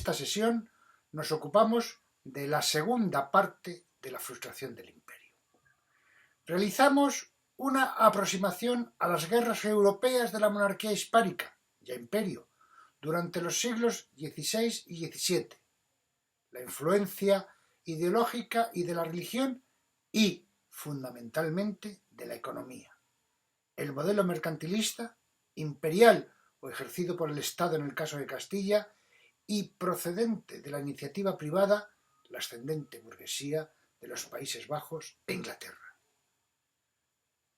esta sesión nos ocupamos de la segunda parte de la frustración del imperio. Realizamos una aproximación a las guerras europeas de la monarquía hispánica, ya imperio, durante los siglos XVI y XVII, la influencia ideológica y de la religión y, fundamentalmente, de la economía. El modelo mercantilista, imperial o ejercido por el Estado en el caso de Castilla, y procedente de la iniciativa privada, la ascendente burguesía de los Países Bajos e Inglaterra.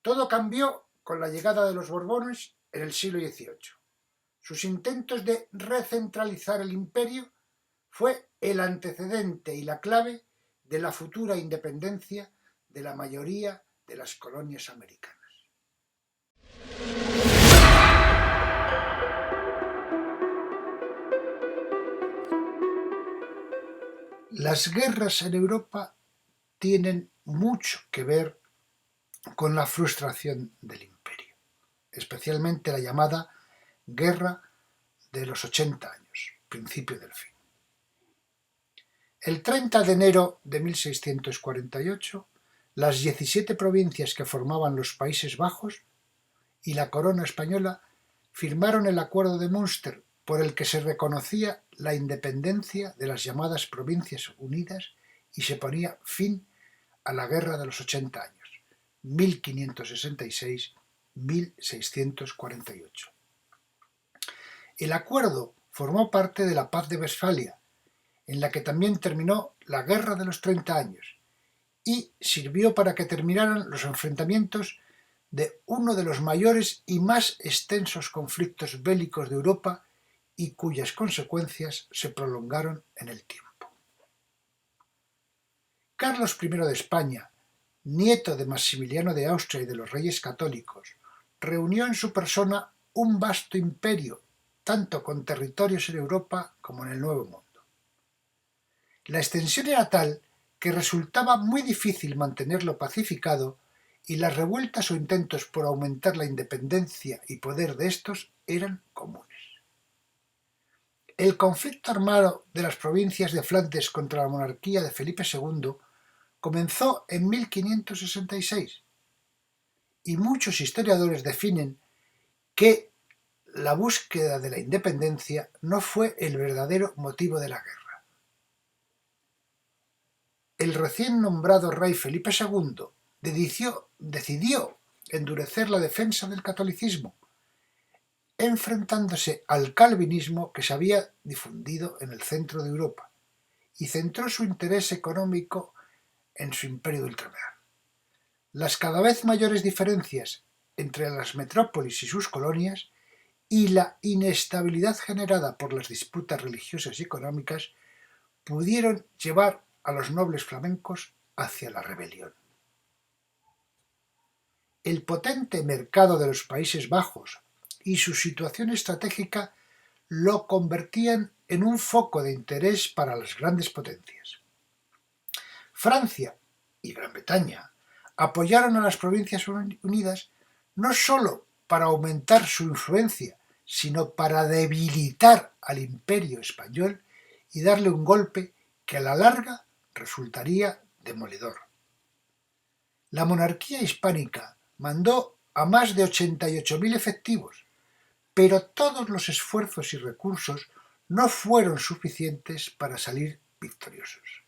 Todo cambió con la llegada de los Borbones en el siglo XVIII. Sus intentos de recentralizar el imperio fue el antecedente y la clave de la futura independencia de la mayoría de las colonias americanas. Las guerras en Europa tienen mucho que ver con la frustración del imperio, especialmente la llamada Guerra de los 80 años, principio del fin. El 30 de enero de 1648, las 17 provincias que formaban los Países Bajos y la corona española firmaron el Acuerdo de Münster, por el que se reconocía la independencia de las llamadas Provincias Unidas y se ponía fin a la Guerra de los 80 años, 1566-1648. El acuerdo formó parte de la Paz de Westfalia, en la que también terminó la Guerra de los 30 años, y sirvió para que terminaran los enfrentamientos de uno de los mayores y más extensos conflictos bélicos de Europa y cuyas consecuencias se prolongaron en el tiempo. Carlos I de España, nieto de Maximiliano de Austria y de los Reyes Católicos, reunió en su persona un vasto imperio, tanto con territorios en Europa como en el Nuevo Mundo. La extensión era tal que resultaba muy difícil mantenerlo pacificado y las revueltas o intentos por aumentar la independencia y poder de estos eran comunes. El conflicto armado de las provincias de Flandes contra la monarquía de Felipe II comenzó en 1566 y muchos historiadores definen que la búsqueda de la independencia no fue el verdadero motivo de la guerra. El recién nombrado rey Felipe II decidió endurecer la defensa del catolicismo, enfrentándose al calvinismo que se había difundido en el centro de Europa, y centró su interés económico en su imperio de ultramar. Las cada vez mayores diferencias entre las metrópolis y sus colonias y la inestabilidad generada por las disputas religiosas y económicas pudieron llevar a los nobles flamencos hacia la rebelión. El potente mercado de los Países Bajos y su situación estratégica lo convertían en un foco de interés para las grandes potencias. Francia y Gran Bretaña apoyaron a las Provincias Unidas no solo para aumentar su influencia, sino para debilitar al imperio español y darle un golpe que a la larga resultaría demoledor. La monarquía hispánica mandó a más de 88.000 efectivos, pero todos los esfuerzos y recursos no fueron suficientes para salir victoriosos.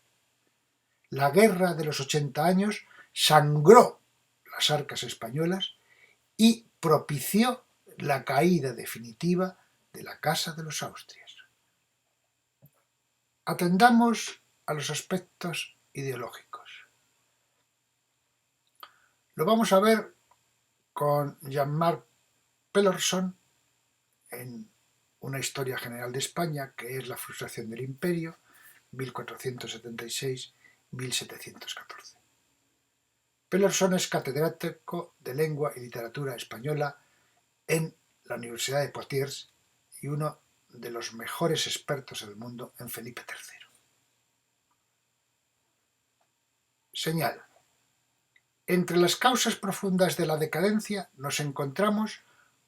La Guerra de los 80 años sangró las arcas españolas y propició la caída definitiva de la Casa de los Austrias. Atendamos a los aspectos ideológicos. Lo vamos a ver con Jean-Marc Pelourson en una historia general de España, que es la frustración del imperio, 1476-1714. Pelourson es catedrático de Lengua y Literatura Española en la Universidad de Poitiers y uno de los mejores expertos del mundo en Felipe III. Señala: entre las causas profundas de la decadencia nos encontramos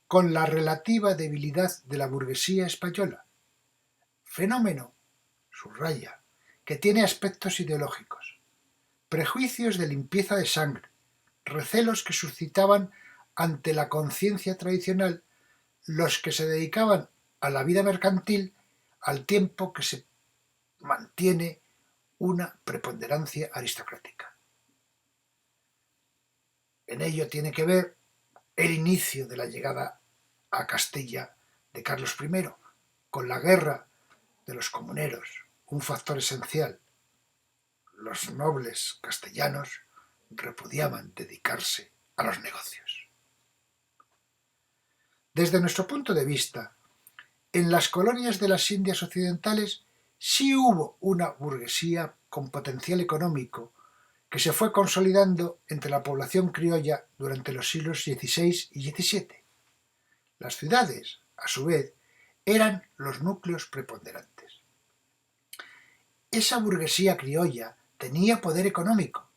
con la relativa debilidad de la burguesía española, fenómeno subraya, que tiene aspectos ideológicos, prejuicios de limpieza de sangre, recelos que suscitaban ante la conciencia tradicional los que se dedicaban a la vida mercantil al tiempo que se mantiene una preponderancia aristocrática. En ello tiene que ver el inicio de la llegada a Castilla de Carlos I, con la guerra de los comuneros, un factor esencial. Los nobles castellanos repudiaban dedicarse a los negocios. Desde nuestro punto de vista, en las colonias de las Indias Occidentales sí hubo una burguesía con potencial económico que se fue consolidando entre la población criolla durante los siglos XVI y XVII. Las ciudades, a su vez, eran los núcleos preponderantes. Esa burguesía criolla tenía poder económico,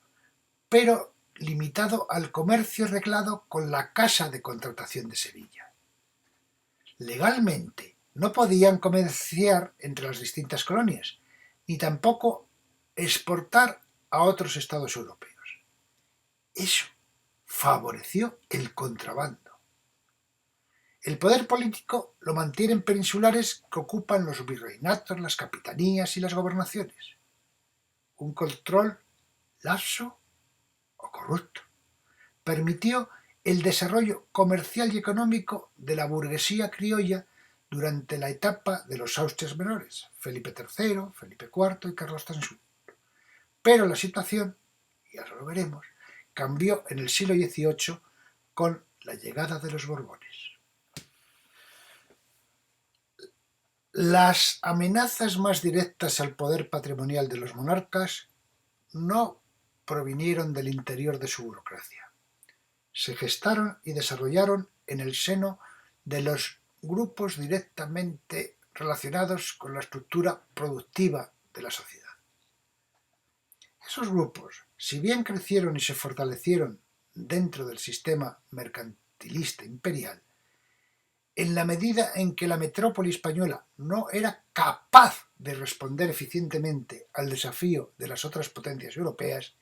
pero limitado al comercio reglado con la Casa de Contratación de Sevilla. Legalmente no podían comerciar entre las distintas colonias, ni tampoco exportar a otros estados europeos. Eso favoreció el contrabando. El poder político lo mantienen peninsulares que ocupan los virreinatos, las capitanías y las gobernaciones. Un control laxo o corrupto permitió el desarrollo comercial y económico de la burguesía criolla durante la etapa de los Austrias menores, Felipe III, Felipe IV y Carlos II. Pero la situación, y ahora lo veremos, cambió en el siglo XVIII con la llegada de los Borbones. Las amenazas más directas al poder patrimonial de los monarcas no provinieron del interior de su burocracia. Se gestaron y desarrollaron en el seno de los grupos directamente relacionados con la estructura productiva de la sociedad. Esos grupos, si bien crecieron y se fortalecieron dentro del sistema mercantilista imperial, en la medida en que la metrópoli española no era capaz de responder eficientemente al desafío de las otras potencias europeas,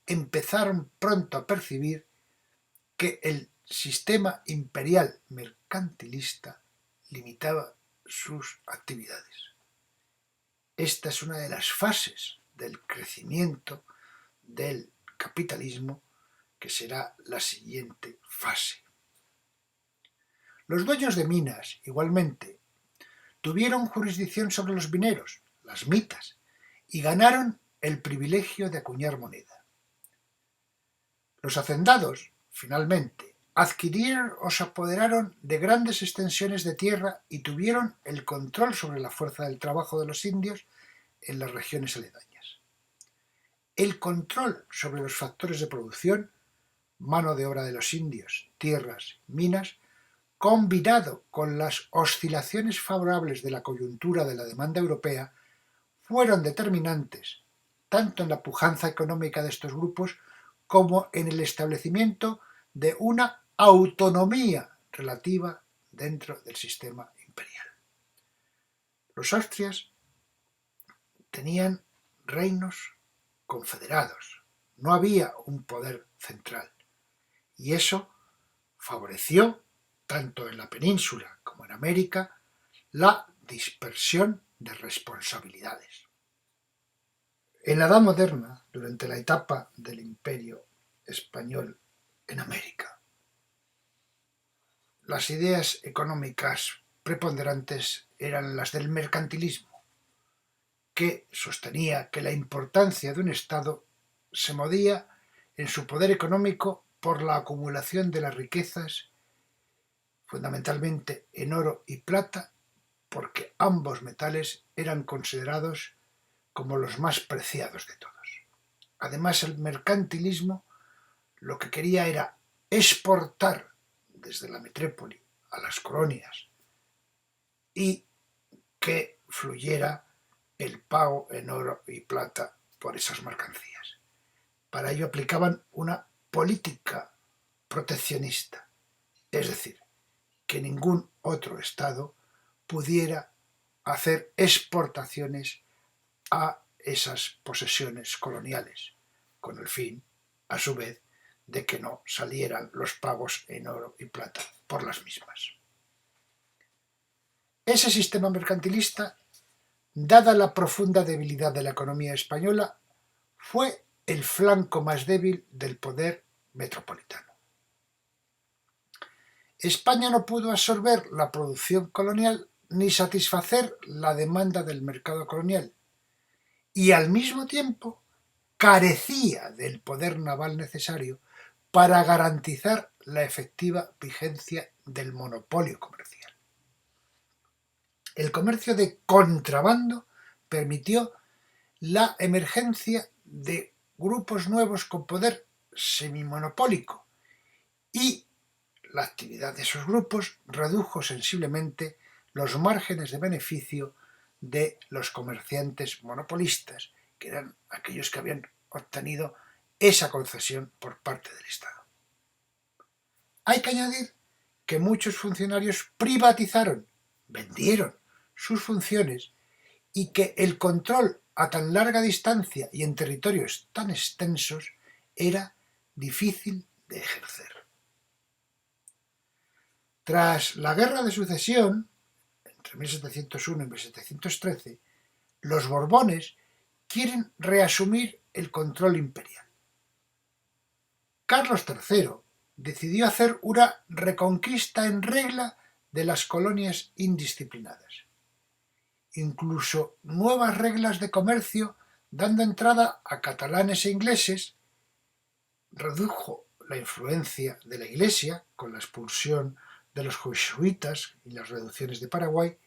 empezaron pronto a percibir que el sistema imperial mercantilista limitaba sus actividades. Esta es una de las fases del crecimiento del capitalismo, que será la siguiente fase. Los dueños de minas, igualmente, tuvieron jurisdicción sobre los mineros, las mitas, y ganaron el privilegio de acuñar moneda. Los hacendados, finalmente, adquirieron o se apoderaron de grandes extensiones de tierra y tuvieron el control sobre la fuerza del trabajo de los indios en las regiones aledañas. El control sobre los factores de producción, mano de obra de los indios, tierras, minas, combinado con las oscilaciones favorables de la coyuntura de la demanda europea, fueron determinantes tanto en la pujanza económica de estos grupos como en el establecimiento de una autonomía relativa dentro del sistema imperial. Los Austrias tenían reinos confederados, no había un poder central, y eso favoreció tanto en la península como en América, la dispersión de responsabilidades. En la Edad Moderna, durante la etapa del Imperio Español en América, las ideas económicas preponderantes eran las del mercantilismo, que sostenía que la importancia de un Estado se medía en su poder económico por la acumulación de las riquezas, fundamentalmente en oro y plata, porque ambos metales eran considerados como los más preciados de todos. Además, el mercantilismo lo que quería era exportar desde la metrópoli a las colonias y que fluyera el pago en oro y plata por esas mercancías. Para ello aplicaban una política proteccionista, es decir, que ningún otro Estado pudiera hacer exportaciones a esas posesiones coloniales, con el fin, a su vez, de que no salieran los pagos en oro y plata por las mismas. Ese sistema mercantilista, dada la profunda debilidad de la economía española, fue el flanco más débil del poder metropolitano. España no pudo absorber la producción colonial ni satisfacer la demanda del mercado colonial, y al mismo tiempo carecía del poder naval necesario para garantizar la efectiva vigencia del monopolio comercial. El comercio de contrabando permitió la emergencia de grupos nuevos con poder semimonopólico, y la actividad de esos grupos redujo sensiblemente los márgenes de beneficio de los comerciantes monopolistas, que eran aquellos que habían obtenido esa concesión por parte del Estado. Hay que añadir que muchos funcionarios privatizaron, vendieron sus funciones, y que el control a tan larga distancia y en territorios tan extensos era difícil de ejercer. Tras la Guerra de Sucesión, entre 1701 y 1713, los Borbones quieren reasumir el control imperial. Carlos III decidió hacer una reconquista en regla de las colonias indisciplinadas. Incluso nuevas reglas de comercio, dando entrada a catalanes e ingleses, redujo la influencia de la Iglesia con la expulsión de los jesuitas y las reducciones de Paraguay,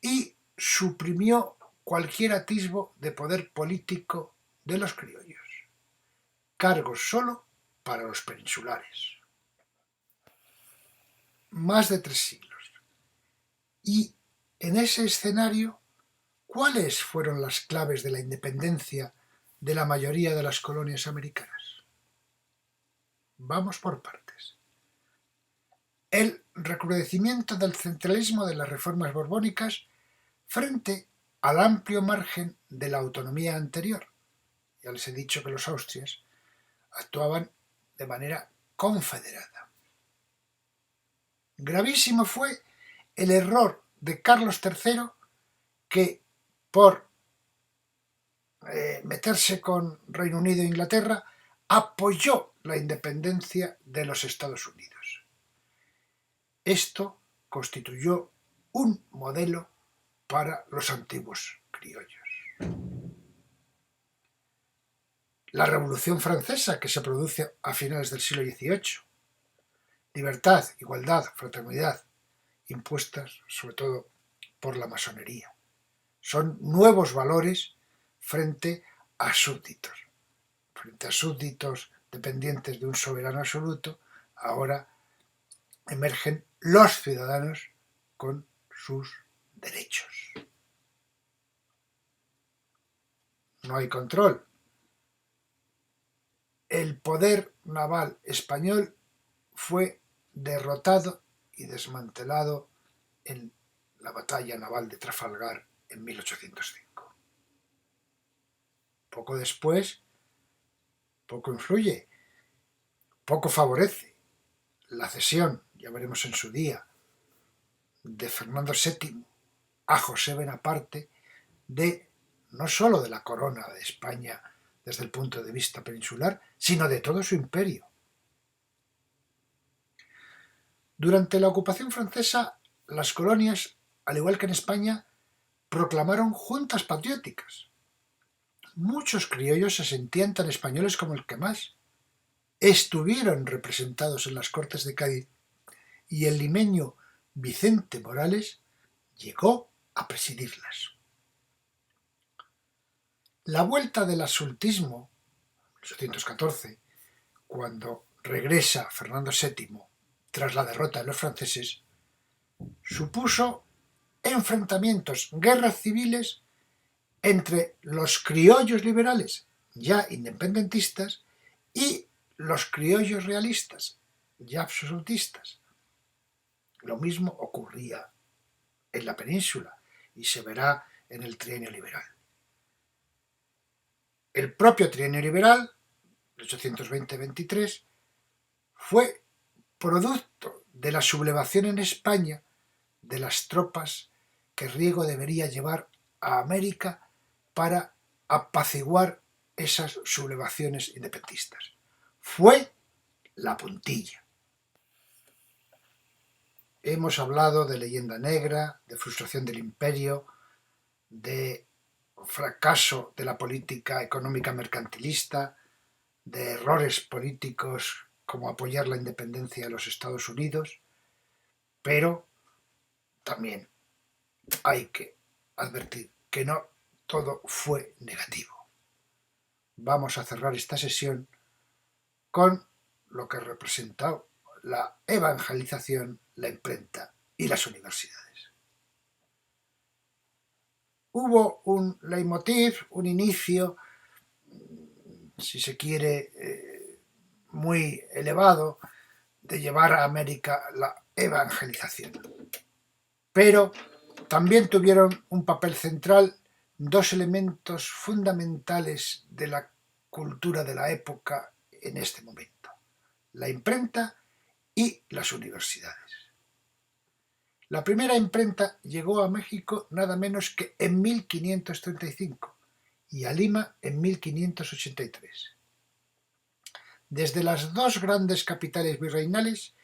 y suprimió cualquier atisbo de poder político de los criollos, cargos solo para los peninsulares. Más de 3 siglos. Y en ese escenario, ¿cuáles fueron las claves de la independencia de la mayoría de las colonias americanas? Vamos por partes. El recrudecimiento del centralismo de las reformas borbónicas frente al amplio margen de la autonomía anterior. Ya les he dicho que los Austrias actuaban de manera confederada. Gravísimo fue el error de Carlos III, que por meterse con Reino Unido e Inglaterra apoyó la independencia de los Estados Unidos. Esto constituyó un modelo para los antiguos criollos. La Revolución Francesa, que se produce a finales del siglo XVIII, libertad, igualdad, fraternidad, impuestas sobre todo por la masonería, son nuevos valores frente a súbditos. Frente a súbditos dependientes de un soberano absoluto, ahora emergen los ciudadanos con sus derechos. No hay control. El poder naval español fue derrotado y desmantelado en la batalla naval de Trafalgar en 1805. Poco después, poco influye, poco favorece la cesión, ya veremos en su día, de Fernando VII a José Bonaparte, de no sólo de la corona de España desde el punto de vista peninsular, sino de todo su imperio. Durante la ocupación francesa, las colonias, al igual que en España, proclamaron juntas patrióticas. Muchos criollos se sentían tan españoles como el que más. Estuvieron representados en las Cortes de Cádiz, y el limeño Vicente Morales llegó a presidirlas. La vuelta del absolutismo, en 1814, cuando regresa Fernando VII tras la derrota de los franceses, supuso enfrentamientos, guerras civiles entre los criollos liberales, ya independentistas, y los criollos realistas, ya absolutistas. Lo mismo ocurría en la península y se verá en el trienio liberal. El propio trienio liberal, 1820-23, fue producto de la sublevación en España de las tropas que Riego debería llevar a América para apaciguar esas sublevaciones independentistas. Fue la puntilla. Hemos hablado de leyenda negra, de frustración del imperio, de fracaso de la política económica mercantilista, de errores políticos como apoyar la independencia de los Estados Unidos, pero también hay que advertir que no todo fue negativo. Vamos a cerrar esta sesión con lo que representó la evangelización, la imprenta y las universidades. Hubo un leitmotiv, un inicio, si se quiere, muy elevado, de llevar a América la evangelización. Pero también tuvieron un papel central dos elementos fundamentales de la cultura de la época en este momento: la imprenta y las universidades. La primera imprenta llegó a México nada menos que en 1535 y a Lima en 1583. Desde las dos grandes capitales virreinales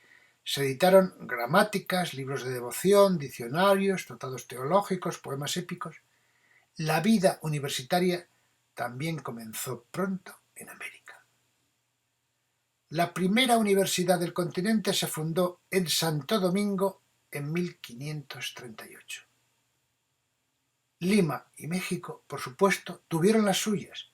se editaron gramáticas, libros de devoción, diccionarios, tratados teológicos, poemas épicos. La vida universitaria también comenzó pronto en América. La primera universidad del continente se fundó en Santo Domingo en 1538. Lima y México, por supuesto, tuvieron las suyas,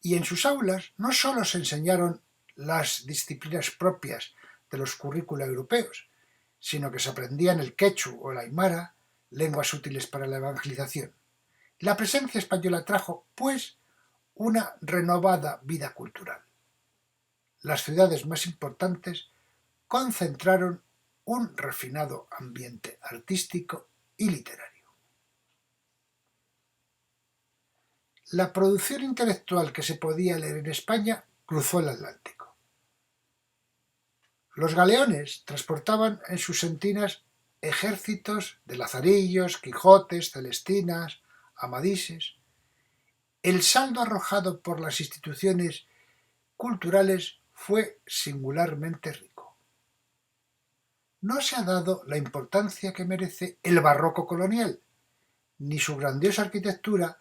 y en sus aulas no solo se enseñaron las disciplinas propias de los currícula europeos, sino que se aprendían el quechua o el aymara, lenguas útiles para la evangelización. La presencia española trajo, pues, una renovada vida cultural. Las ciudades más importantes concentraron un refinado ambiente artístico y literario. La producción intelectual que se podía leer en España cruzó el Atlántico. Los galeones transportaban en sus sentinas ejércitos de lazarillos, quijotes, celestinas, amadises. El saldo arrojado por las instituciones culturales fue singularmente rico. No se ha dado la importancia que merece el barroco colonial, ni su grandiosa arquitectura,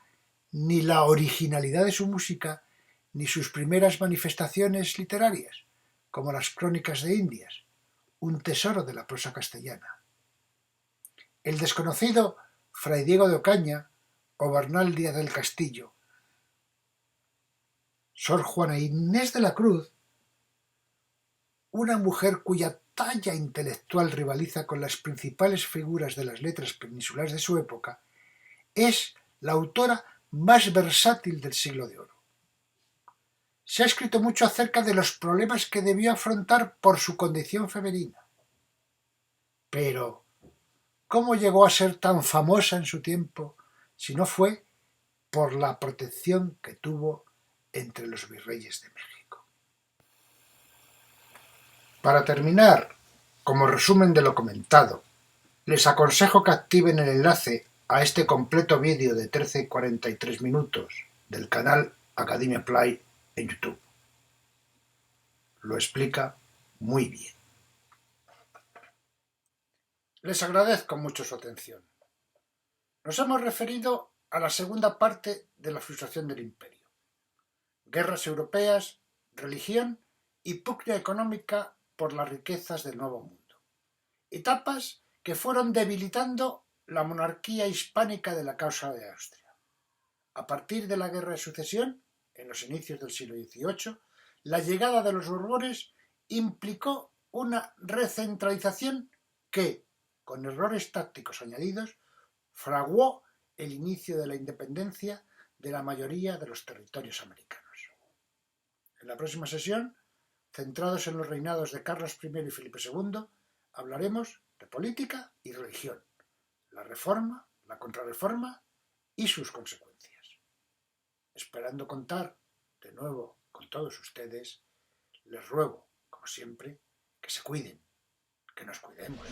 ni la originalidad de su música, ni sus primeras manifestaciones literarias, como las Crónicas de Indias, un tesoro de la prosa castellana. El desconocido Fray Diego de Ocaña o Bernal Díaz del Castillo, Sor Juana Inés de la Cruz, una mujer cuya talla intelectual rivaliza con las principales figuras de las letras peninsulares de su época, es la autora más versátil del Siglo de Oro. Se ha escrito mucho acerca de los problemas que debió afrontar por su condición femenina. Pero, ¿cómo llegó a ser tan famosa en su tiempo si no fue por la protección que tuvo entre los virreyes de México? Para terminar, como resumen de lo comentado, les aconsejo que activen el enlace a este completo vídeo de 13:43 minutos del canal Academia Play en YouTube. Lo explica muy bien. Les agradezco mucho su atención. Nos hemos referido a la segunda parte de la frustración del imperio: guerras europeas, religión y pugna económica por las riquezas del Nuevo Mundo. Etapas que fueron debilitando la monarquía hispánica de la Causa de Austria. A partir de la Guerra de Sucesión, en los inicios del siglo XVIII, la llegada de los Borbones implicó una recentralización que, con errores tácticos añadidos, fraguó el inicio de la independencia de la mayoría de los territorios americanos. En la próxima sesión, centrados en los reinados de Carlos I y Felipe II, hablaremos de política y religión, la reforma, la contrarreforma y sus consecuencias. esperando contar de nuevo con todos ustedes, les ruego, como siempre, que se cuiden, que nos cuidemos.